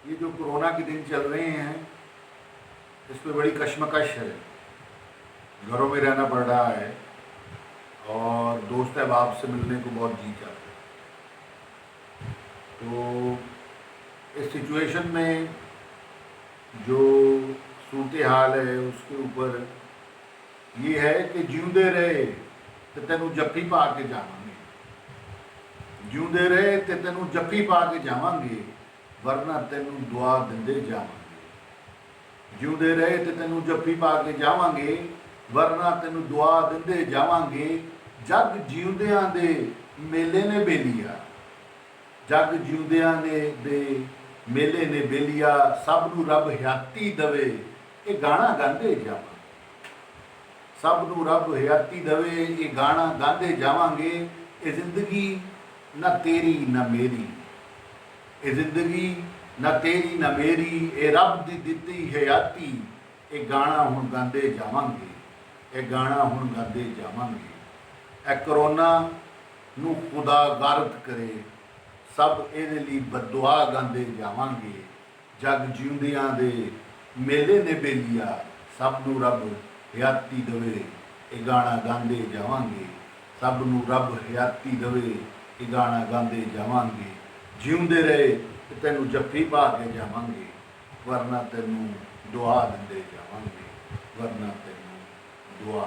ये जो कोरोना के दिन चल रहे हैं इस पर बड़ी कश्मकश है। घरों में रहना पड़ रहा है और दोस्त अहबाब से मिलने को बहुत जी चाहते हैं। तो इस सिचुएशन में जो सूरत हाल है उसके ऊपर ये है कि जिउंदे रहे तो तेनू जफ्फी पा के जावांगे, जिउंदे रहे तो तेनू जफ्फी पा के जावांगे, वरना तेनू दुआ दिंदे जावांगे। जिउंदे रहे तो तेनू जफ्फी पा के जावांगे, वरना तेनू दुआ दिंदे जावांगे। जग जिउंदियां दे मेले ने बेलिया, जग जिउंदियां ने दे मेले ने बेलिया, सब नू रब हयाती दवे, ये गाना गांदे जावांगे। सब नू रब हयाती दवे, ये गाना गांदे जावांगे। ये जिंदगी ना तेरी ना मेरी, ये जिंदगी ना तेरी ना मेरी, ये रब दी दित्ती हयाती, ये गाना हुण गांदे जावांगे, ये गाना हुण गांदे जावांगे। ए करोना नू खुदा गारत करे, सब इहदे लई बददुआ गांदे जावांगे। जग जिउंदियां दे मेले ने बेलिया, सब नू रब हयाती दवे, ये गाना गांदे जावांगे। सब नू रब हयाती दवे, ये गाना गांदे जावांगे। जिउंदे रहे ते तैनू जफ्फी पा के जावांगे, वरना तैनू दुआ दिंदे जावांगे, वरना तैनू दुआ